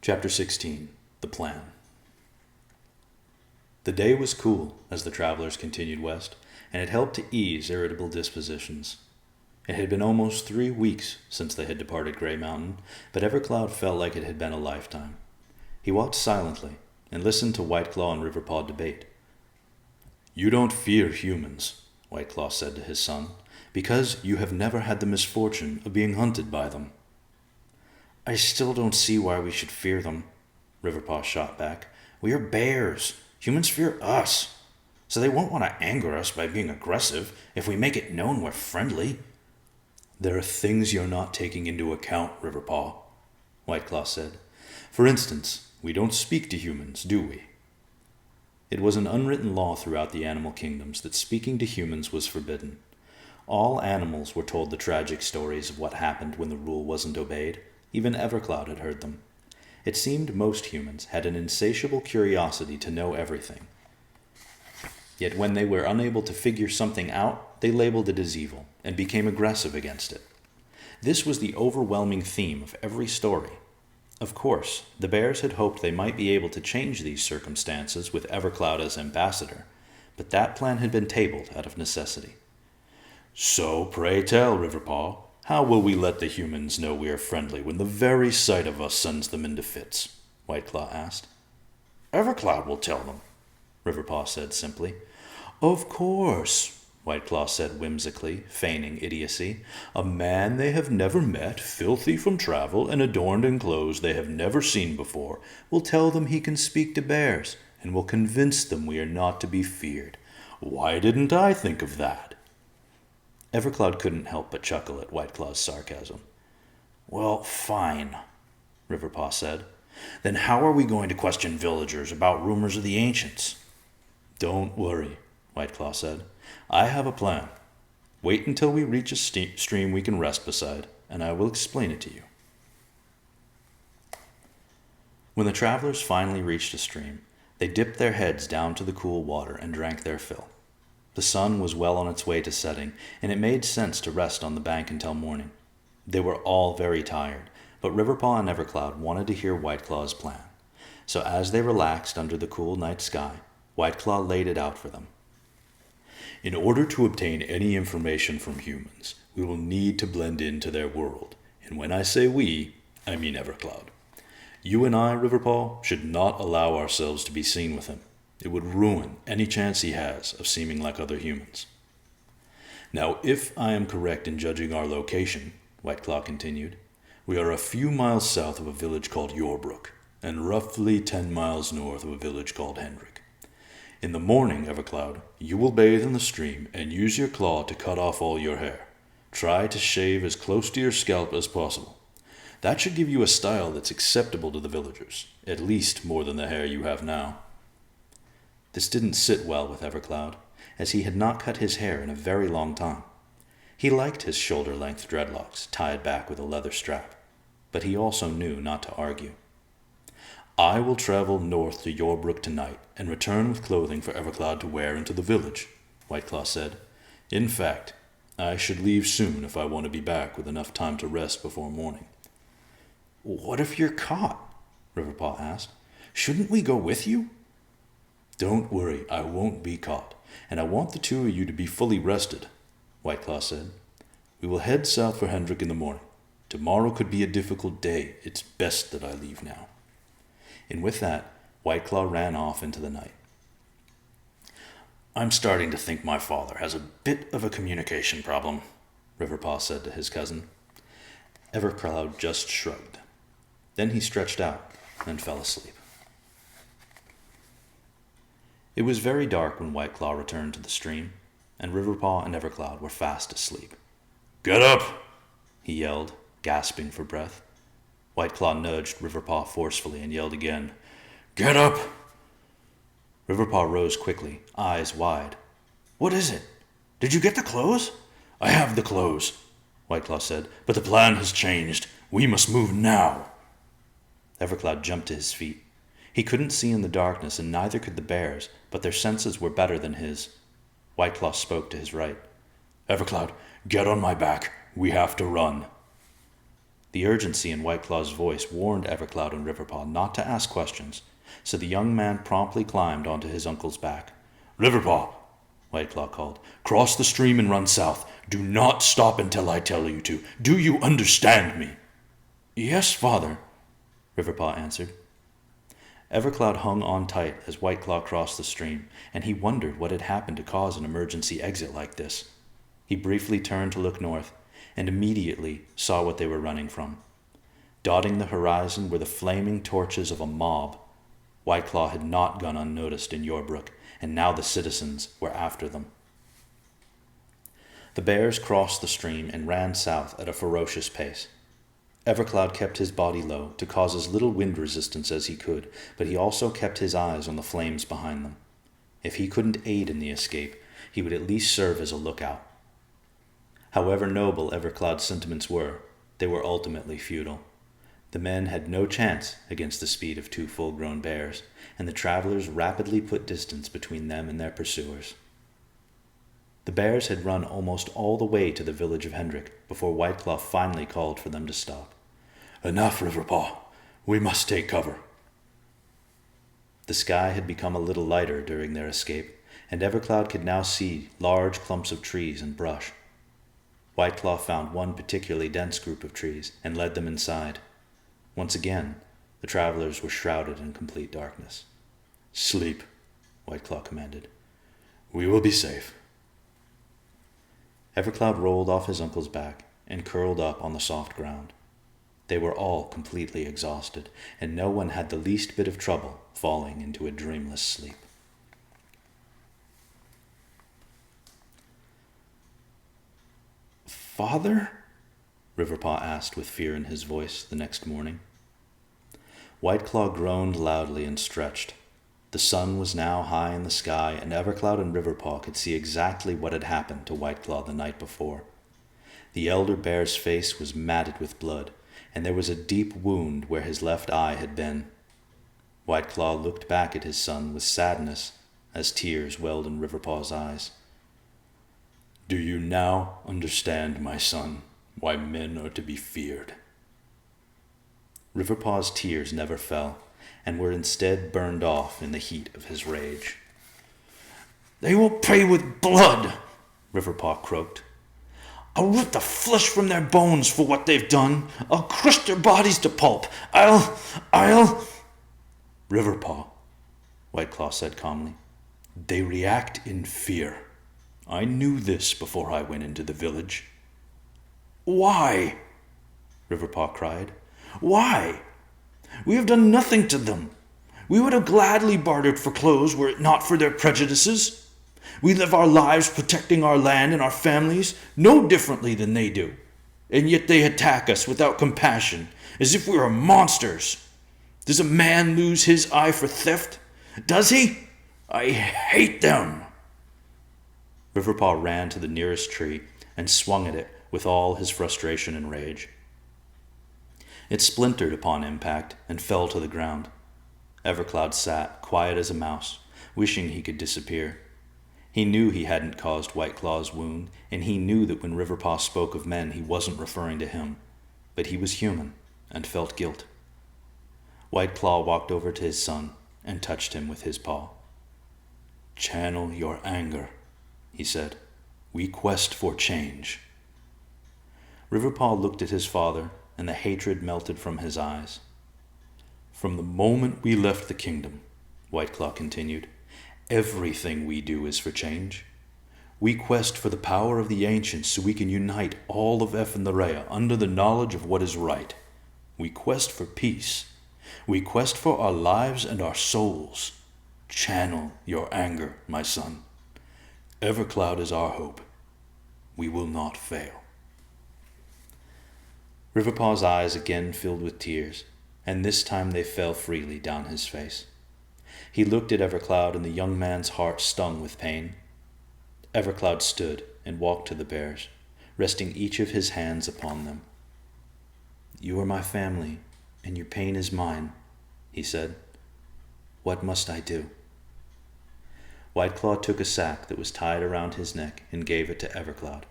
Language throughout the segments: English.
Chapter 16. The Plan. The day was cool as the travelers continued west, and it helped to ease irritable dispositions. It had been almost 3 weeks since they had departed Grey Mountain, but Evercloud felt like it had been a lifetime. He walked silently and listened to Whiteclaw and Riverpaw debate. "You don't fear humans," Whiteclaw said to his son, "because you have never had the misfortune of being hunted by them." "I still don't see why we should fear them," Riverpaw shot back. "We are bears. Humans fear us. So they won't want to anger us by being aggressive if we make it known we're friendly." "There are things you're not taking into account, Riverpaw," Whiteclaw said. "For instance, we don't speak to humans, do we?" It was an unwritten law throughout the animal kingdoms that speaking to humans was forbidden. All animals were told the tragic stories of what happened when the rule wasn't obeyed. Even Evercloud had heard them. It seemed most humans had an insatiable curiosity to know everything. Yet when they were unable to figure something out, they labeled it as evil and became aggressive against it. This was the overwhelming theme of every story. Of course, the bears had hoped they might be able to change these circumstances with Evercloud as ambassador, but that plan had been tabled out of necessity. "So, pray tell, Riverpaw, how will we let the humans know we are friendly when the very sight of us sends them into fits?" Whiteclaw asked. "Evercloud will tell them," Riverpaw said simply. "Of course," Whiteclaw said whimsically, feigning idiocy. "A man they have never met, filthy from travel, and adorned in clothes they have never seen before, will tell them he can speak to bears, and will convince them we are not to be feared. Why didn't I think of that?" Evercloud couldn't help but chuckle at Whiteclaw's sarcasm. "Well, fine," Riverpaw said. "Then how are we going to question villagers about rumors of the ancients?" "Don't worry," Whiteclaw said. "I have a plan. Wait until we reach a stream we can rest beside, and I will explain it to you." When the travelers finally reached a stream, they dipped their heads down to the cool water and drank their fill. The sun was well on its way to setting, and it made sense to rest on the bank until morning. They were all very tired, but Riverpaw and Evercloud wanted to hear Whiteclaw's plan. So as they relaxed under the cool night sky, Whiteclaw laid it out for them. "In order to obtain any information from humans, we will need to blend into their world. And when I say we, I mean Evercloud. You and I, Riverpaw, should not allow ourselves to be seen with him. It would ruin any chance he has of seeming like other humans. Now, if I am correct in judging our location," Whiteclaw continued, "we are a few miles south of a village called Yorbrook, and roughly 10 miles north of a village called Hendrick. In the morning, Evercloud, you will bathe in the stream and use your claw to cut off all your hair. Try to shave as close to your scalp as possible. That should give you a style that's acceptable to the villagers, at least more than the hair you have now." This didn't sit well with Evercloud, as he had not cut his hair in a very long time. He liked his shoulder-length dreadlocks tied back with a leather strap, but he also knew not to argue. "I will travel north to Yorbrook tonight and return with clothing for Evercloud to wear into the village," Whiteclaw said. "In fact, I should leave soon if I want to be back with enough time to rest before morning." "What if you're caught?" Riverpaw asked. "Shouldn't we go with you?" "Don't worry, I won't be caught, and I want the two of you to be fully rested," Whiteclaw said. "We will head south for Hendrick in the morning. Tomorrow could be a difficult day. It's best that I leave now." And with that, Whiteclaw ran off into the night. "I'm starting to think my father has a bit of a communication problem," Riverpaw said to his cousin. Evercloud just shrugged. Then he stretched out and fell asleep. It was very dark when Whiteclaw returned to the stream, and Riverpaw and Evercloud were fast asleep. "Get up!" he yelled, gasping for breath. Whiteclaw nudged Riverpaw forcefully and yelled again, "Get up!" Riverpaw rose quickly, eyes wide. "What is it? Did you get the clothes?" "I have the clothes," Whiteclaw said, "but the plan has changed. We must move now." Evercloud jumped to his feet. He couldn't see in the darkness, and neither could the bears, but their senses were better than his. Whiteclaw spoke to his right. "Evercloud, get on my back. We have to run." The urgency in White Claw's voice warned Evercloud and Riverpaw not to ask questions, so the young man promptly climbed onto his uncle's back. Riverpaw, White Claw called, cross the stream and run south. Do not stop until I tell you to. Do you understand me? Yes, father, Riverpaw answered. Evercloud hung on tight as White Claw crossed the stream, and he wondered what had happened to cause an emergency exit like this. He briefly turned to look north, and immediately saw what they were running from. Dotting the horizon were the flaming torches of a mob. White Claw had not gone unnoticed in Yorebrook, and now the citizens were after them. The bears crossed the stream and ran south at a ferocious pace. Evercloud kept his body low to cause as little wind resistance as he could, but he also kept his eyes on the flames behind them. If he couldn't aid in the escape, he would at least serve as a lookout. However noble Evercloud's sentiments were, they were ultimately futile. The men had no chance against the speed of 2 full-grown bears, and the travelers rapidly put distance between them and their pursuers. The bears had run almost all the way to the village of Hendrick before White Claw finally called for them to stop. Enough, Riverpaw. We must take cover. The sky had become a little lighter during their escape, and Evercloud could now see large clumps of trees and brush. White Claw found one particularly dense group of trees and led them inside. Once again, the travelers were shrouded in complete darkness. Sleep, White Claw commanded. We will be safe. Evercloud rolled off his uncle's back and curled up on the soft ground. They were all completely exhausted, and no one had the least bit of trouble falling into a dreamless sleep. Father? Riverpaw asked with fear in his voice the next morning. White Claw groaned loudly and stretched. The sun was now high in the sky, and Evercloud and Riverpaw could see exactly what had happened to White Claw the night before. The elder bear's face was matted with blood, and there was a deep wound where his left eye had been. White Claw looked back at his son with sadness as tears welled in Riverpaw's eyes. Do you now understand, my son, why men are to be feared? Riverpaw's tears never fell, and were instead burned off in the heat of his rage. They will pay with blood, Riverpaw croaked. I'll rip the flesh from their bones for what they've done. I'll crush their bodies to pulp. I'll... Riverpaw, White Claw said calmly. They react in fear. I knew this before I went into the village. Why? Riverpaw cried. Why? We have done nothing to them. We would have gladly bartered for clothes were it not for their prejudices. We live our lives protecting our land and our families no differently than they do, and yet they attack us without compassion, as if we were monsters. Does a man lose his eye for theft? Does he? I hate them. Riverpaw ran to the nearest tree and swung at it with all his frustration and rage. It splintered upon impact and fell to the ground. Evercloud sat, quiet as a mouse, wishing he could disappear. He knew he hadn't caused White Claw's wound, and he knew that when Riverpaw spoke of men he wasn't referring to him, but he was human and felt guilt. White Claw walked over to his son and touched him with his paw. Channel your anger, he said. We quest for change. Riverpaw looked at his father, and the hatred melted from his eyes. From the moment we left the kingdom, White Claw continued, everything we do is for change. We quest for the power of the ancients so we can unite all of Efentherea under the knowledge of what is right. We quest for peace. We quest for our lives and our souls. Channel your anger, my son. Evercloud is our hope. We will not fail. Riverpaw's eyes again filled with tears, and this time they fell freely down his face. He looked at Evercloud, and the young man's heart stung with pain. Evercloud stood and walked to the bears, resting each of his hands upon them. "You are my family, and your pain is mine," he said. "What must I do?" White Claw took a sack that was tied around his neck and gave it to Evercloud.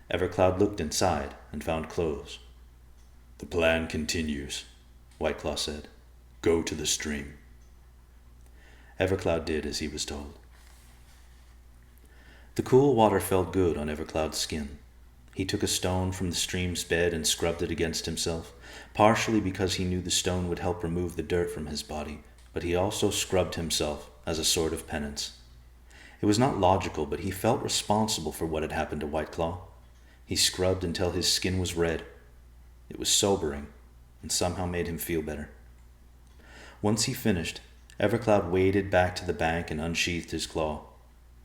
Evercloud looked inside and found clothes. The plan continues, Whiteclaw said. Go to the stream. Evercloud did as he was told. The cool water felt good on Evercloud's skin. He took a stone from the stream's bed and scrubbed it against himself, partially because he knew the stone would help remove the dirt from his body, but he also scrubbed himself as a sort of penance. It was not logical, but he felt responsible for what had happened to Whiteclaw. He scrubbed until his skin was red. It was sobering, and somehow made him feel better. Once he finished, Evercloud waded back to the bank and unsheathed his claw.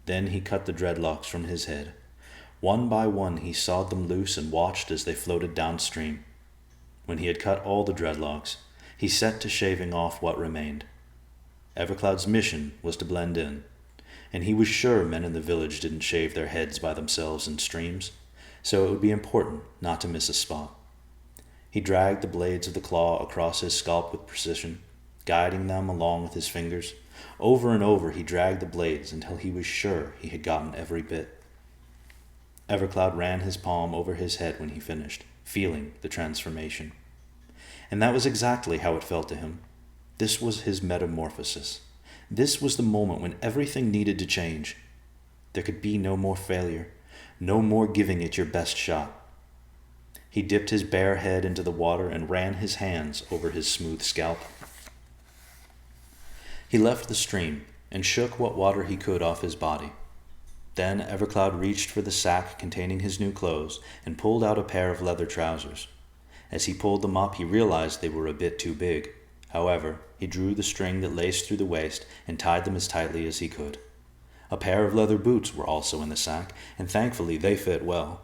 Then he cut the dreadlocks from his head. One by one he sawed them loose and watched as they floated downstream. When he had cut all the dreadlocks, he set to shaving off what remained. Evercloud's mission was to blend in, and he was sure men in the village didn't shave their heads by themselves in streams, so it would be important not to miss a spot. He dragged the blades of the claw across his scalp with precision, guiding them along with his fingers. Over and over he dragged the blades until he was sure he had gotten every bit. Evercloud ran his palm over his head when he finished, feeling the transformation. And that was exactly how it felt to him. This was his metamorphosis. This was the moment when everything needed to change. There could be no more failure, no more giving it your best shot. He dipped his bare head into the water and ran his hands over his smooth scalp. He left the stream and shook what water he could off his body. Then Evercloud reached for the sack containing his new clothes and pulled out a pair of leather trousers. As he pulled them up, he realized they were a bit too big. However, he drew the string that laced through the waist and tied them as tightly as he could. A pair of leather boots were also in the sack, and thankfully they fit well.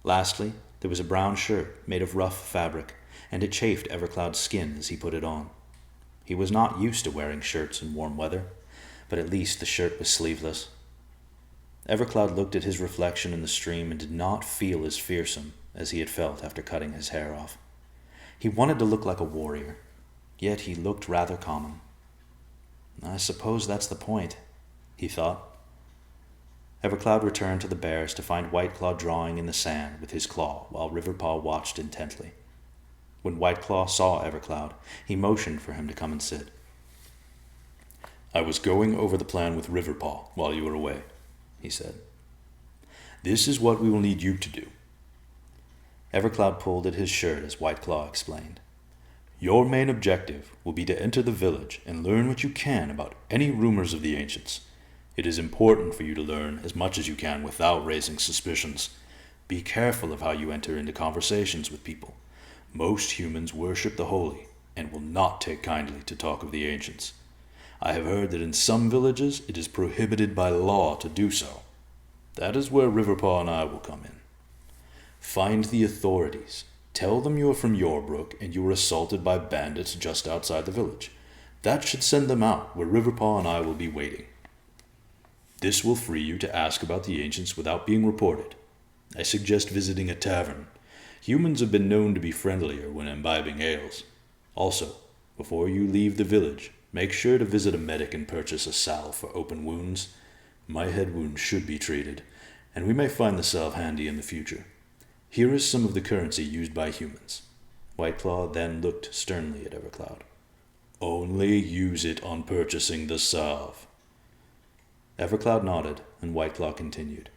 Lastly, there was a brown shirt made of rough fabric, and it chafed Evercloud's skin as he put it on. He was not used to wearing shirts in warm weather, but at least the shirt was sleeveless. Evercloud looked at his reflection in the stream and did not feel as fearsome as he had felt after cutting his hair off. He wanted to look like a warrior, yet he looked rather common. I suppose that's the point, he thought. Evercloud returned to the bears to find Whiteclaw drawing in the sand with his claw while Riverpaw watched intently. When Whiteclaw saw Evercloud, he motioned for him to come and sit. I was going over the plan with Riverpaw while you were away, he said. This is what we will need you to do. Evercloud pulled at his shirt as Whiteclaw explained. Your main objective will be to enter the village and learn what you can about any rumors of the ancients. It is important for you to learn as much as you can without raising suspicions. Be careful of how you enter into conversations with people. Most humans worship the holy and will not take kindly to talk of the ancients. I have heard that in some villages it is prohibited by law to do so. That is where Riverpaw and I will come in. Find the authorities. Tell them you are from Yorebrook and you were assaulted by bandits just outside the village. That should send them out, where Riverpaw and I will be waiting. This will free you to ask about the ancients without being reported. I suggest visiting a tavern. Humans have been known to be friendlier when imbibing ales. Also, before you leave the village, make sure to visit a medic and purchase a salve for open wounds. My head wound should be treated, and we may find the salve handy in the future. Here is some of the currency used by humans. Whiteclaw then looked sternly at Evercloud. Only use it on purchasing the salve. Evercloud nodded, and Whiteclaw continued.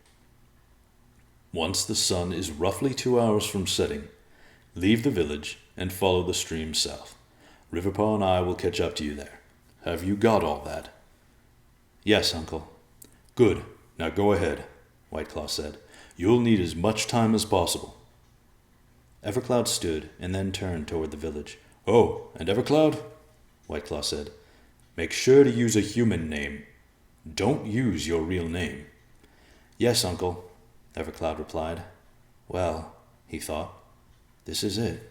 Once the sun is roughly 2 hours from setting, leave the village and follow the stream south. Riverpaw and I will catch up to you there. Have you got all that? Yes, Uncle. Good. Now go ahead, Whiteclaw said. You'll need as much time as possible. Evercloud stood and then turned toward the village. Oh, and Evercloud, Whiteclaw said, make sure to use a human name. Don't use your real name. Yes, Uncle, Evercloud replied. Well, he thought, this is it.